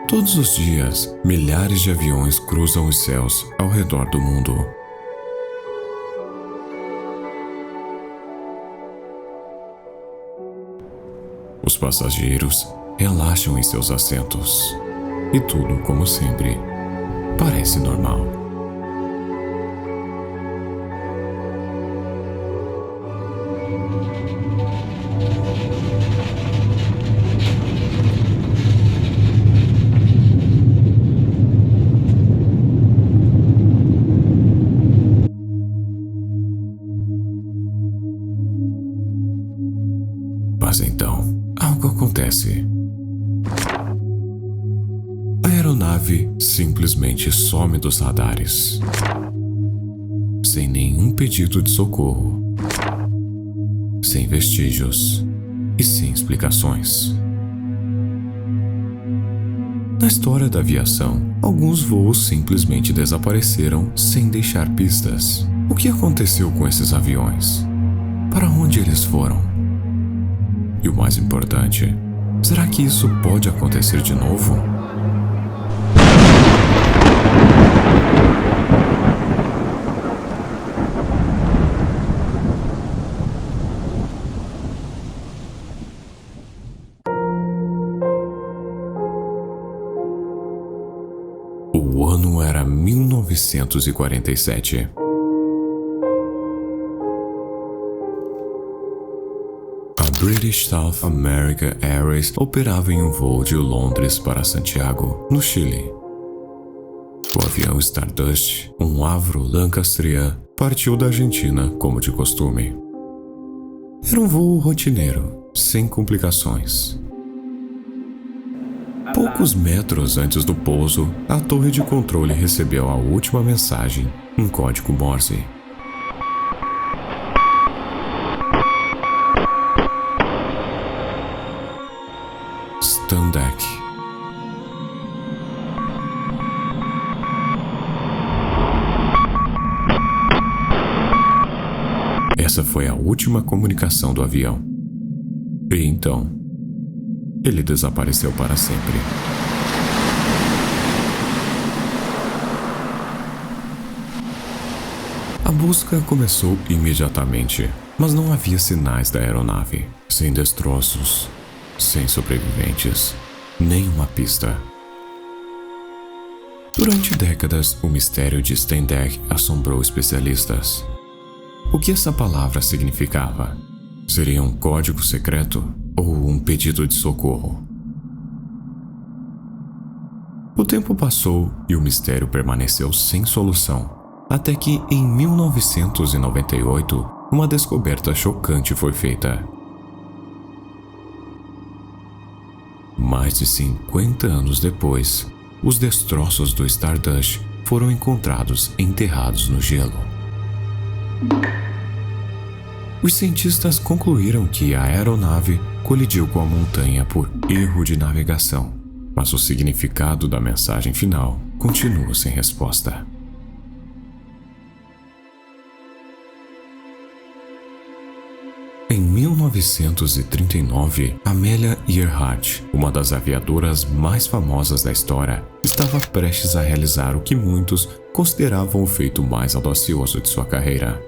Todos os dias, milhares de aviões cruzam os céus ao redor do mundo. Os passageiros relaxam em seus assentos e tudo, como sempre, parece normal. Mas então, algo acontece. A aeronave simplesmente some dos radares, sem nenhum pedido de socorro, sem vestígios e sem explicações. Na história da aviação, alguns voos simplesmente desapareceram sem deixar pistas. O que aconteceu com esses aviões? Para onde eles foram? E o mais importante, será que isso pode acontecer de novo? O ano era 1947. British South America Airways operava em um voo de Londres para Santiago, no Chile. O avião Stardust, um Avro Lancastrian, partiu da Argentina como de costume. Era um voo rotineiro, sem complicações. Poucos metros antes do pouso, a torre de controle recebeu a última mensagem em código Morse. Standec. Essa foi a última comunicação do avião. E então, ele desapareceu para sempre. A busca começou imediatamente, mas não havia sinais da aeronave, sem destroços, sem sobreviventes, nem uma pista. Durante décadas, o mistério de Standec assombrou especialistas. O que essa palavra significava? Seria um código secreto ou um pedido de socorro? O tempo passou e o mistério permaneceu sem solução, até que, em 1998, uma descoberta chocante foi feita. Mais de 50 anos depois, os destroços do Stardust foram encontrados enterrados no gelo. Os cientistas concluíram que a aeronave colidiu com a montanha por erro de navegação, mas o significado da mensagem final continua sem resposta. Em 1939, Amelia Earhart, uma das aviadoras mais famosas da história, estava prestes a realizar o que muitos consideravam o feito mais audacioso de sua carreira.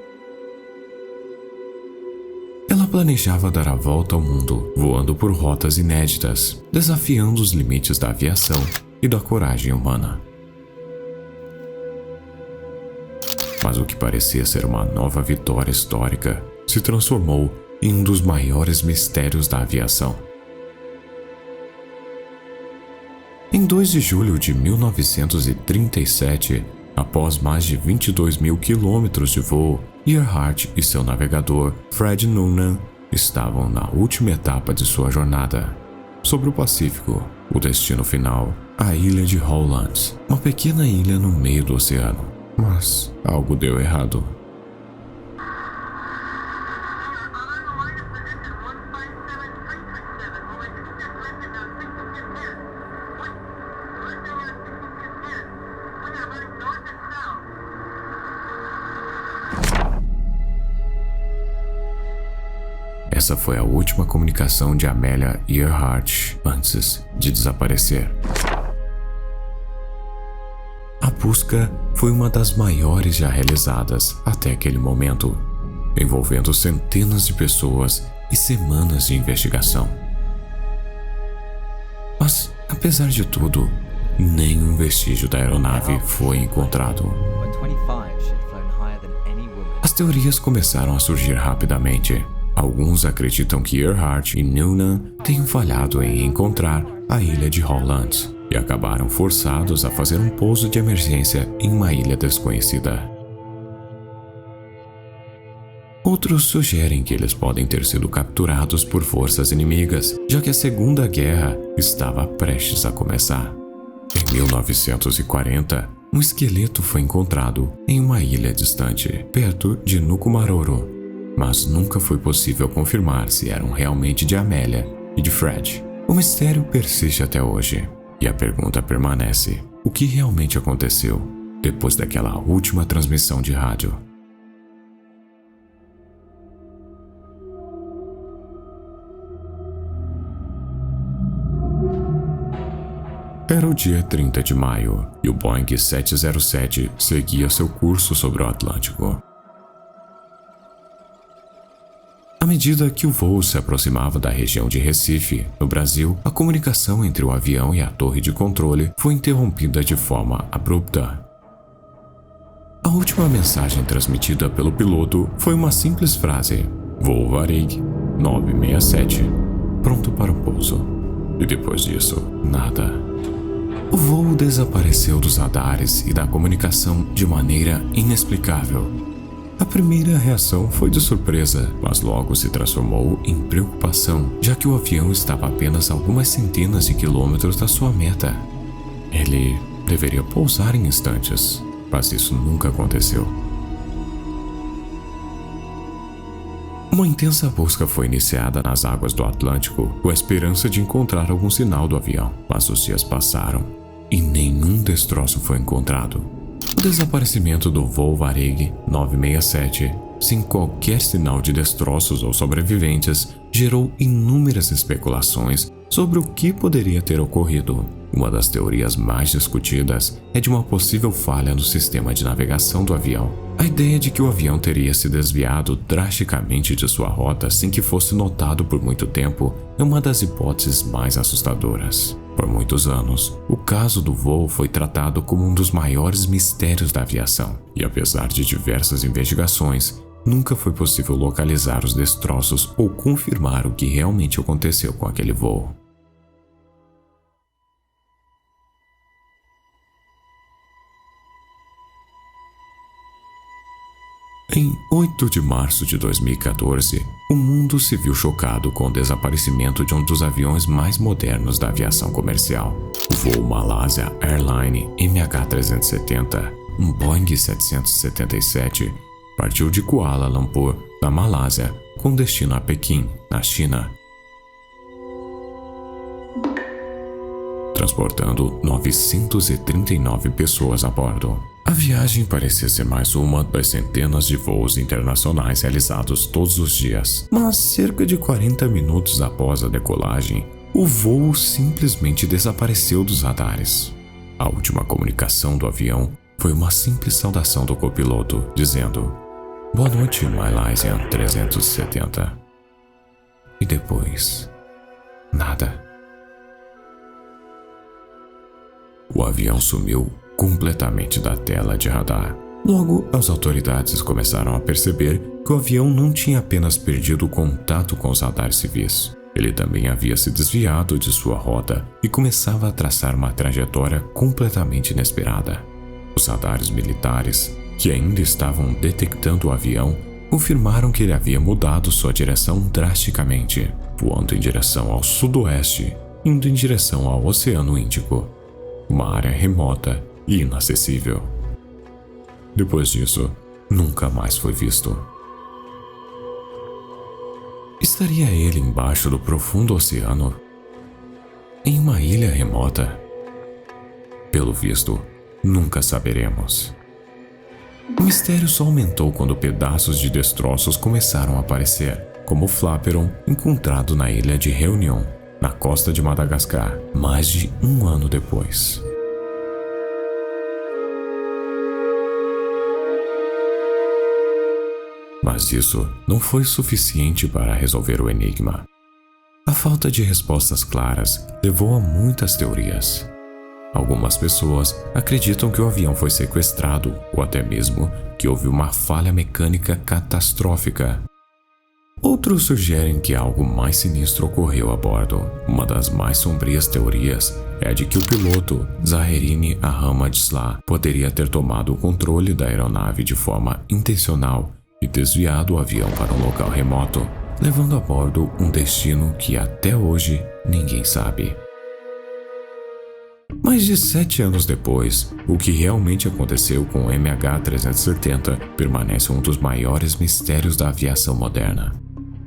Ela planejava dar a volta ao mundo, voando por rotas inéditas, desafiando os limites da aviação e da coragem humana. Mas o que parecia ser uma nova vitória histórica se transformou em um dos maiores mistérios da aviação. Em 2 de julho de 1937, após mais de 22 mil quilômetros de voo, Earhart e seu navegador, Fred Noonan, estavam na última etapa de sua jornada. Sobre o Pacífico, o destino final, a ilha de Holland, uma pequena ilha no meio do oceano. Mas algo deu errado. Essa foi a última comunicação de Amelia Earhart antes de desaparecer. busca foi uma das maiores já realizadas até aquele momento, envolvendo centenas de pessoas e semanas de investigação. Mas, apesar de tudo, nenhum vestígio da aeronave foi encontrado. As teorias começaram a surgir rapidamente. Alguns acreditam que Earhart e Noonan tenham falhado em encontrar a ilha de Holland e acabaram forçados a fazer um pouso de emergência em uma ilha desconhecida. Outros sugerem que eles podem ter sido capturados por forças inimigas, já que a Segunda Guerra estava prestes a começar. Em 1940, um esqueleto foi encontrado em uma ilha distante, perto de Nukumaroro, mas nunca foi possível confirmar se eram realmente de Amélia e de Fred. O mistério persiste até hoje, e a pergunta permanece: o que realmente aconteceu depois daquela última transmissão de rádio? Era o dia 30 de maio e o Boeing 707 seguia seu curso sobre o Atlântico. À medida que o voo se aproximava da região de Recife, no Brasil, a comunicação entre o avião e a torre de controle foi interrompida de forma abrupta. A última mensagem transmitida pelo piloto foi uma simples frase: "Voo Varig 967, pronto para o pouso." E depois disso, nada. O voo desapareceu dos radares e da comunicação de maneira inexplicável. A primeira reação foi de surpresa, mas logo se transformou em preocupação, já que o avião estava a apenas algumas centenas de quilômetros da sua meta. Ele deveria pousar em instantes, mas isso nunca aconteceu. Uma intensa busca foi iniciada nas águas do Atlântico com a esperança de encontrar algum sinal do avião, mas os dias passaram e nenhum destroço foi encontrado. O desaparecimento do voo Varig 967, sem qualquer sinal de destroços ou sobreviventes, gerou inúmeras especulações sobre o que poderia ter ocorrido. Uma das teorias mais discutidas é de uma possível falha no sistema de navegação do avião. A ideia de que o avião teria se desviado drasticamente de sua rota sem que fosse notado por muito tempo é uma das hipóteses mais assustadoras. Por muitos anos, o caso do voo foi tratado como um dos maiores mistérios da aviação, e apesar de diversas investigações, nunca foi possível localizar os destroços ou confirmar o que realmente aconteceu com aquele voo. Em 8 de março de 2014, o mundo se viu chocado com o desaparecimento de um dos aviões mais modernos da aviação comercial. O voo Malaysia Airlines MH370, um Boeing 777, partiu de Kuala Lumpur, na Malásia, com destino a Pequim, na China, transportando 939 pessoas a bordo. A viagem parecia ser mais uma das centenas de voos internacionais realizados todos os dias. Mas cerca de 40 minutos após a decolagem, o voo simplesmente desapareceu dos radares. A última comunicação do avião foi uma simples saudação do copiloto, dizendo: "Boa noite, Malaysia 370. E depois, nada. O avião sumiu completamente da tela de radar. Logo, as autoridades começaram a perceber que o avião não tinha apenas perdido o contato com os radares civis. Ele também havia se desviado de sua rota e começava a traçar uma trajetória completamente inesperada. Os radares militares, que ainda estavam detectando o avião, confirmaram que ele havia mudado sua direção drasticamente, voando em direção ao sudoeste, indo em direção ao Oceano Índico, uma área remota e inacessível. Depois disso, nunca mais foi visto. Estaria ele embaixo do profundo oceano? Em uma ilha remota? Pelo visto, nunca saberemos. O mistério só aumentou quando pedaços de destroços começaram a aparecer, como o Flaperon encontrado na ilha de Réunion, na costa de Madagascar, mais de um ano depois. Mas isso não foi suficiente para resolver o enigma. A falta de respostas claras levou a muitas teorias. Algumas pessoas acreditam que o avião foi sequestrado ou até mesmo que houve uma falha mecânica catastrófica. Outros sugerem que algo mais sinistro ocorreu a bordo. Uma das mais sombrias teorias é a de que o piloto, Zaherini Ahmadislah, poderia ter tomado o controle da aeronave de forma intencional e desviado o avião para um local remoto, levando a bordo um destino que até hoje ninguém sabe. Mais de 7 anos depois, o que realmente aconteceu com o MH370 permanece um dos maiores mistérios da aviação moderna.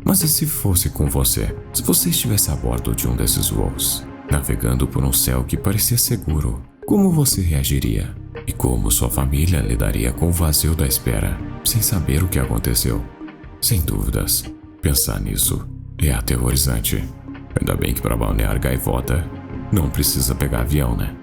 Mas e se fosse com você? Se você estivesse a bordo de um desses voos, navegando por um céu que parecia seguro, como você reagiria? E como sua família lidaria com o vazio da espera, sem saber o que aconteceu? Sem dúvidas, pensar nisso é aterrorizante. Ainda bem que para balnear gaivota não precisa pegar avião, né?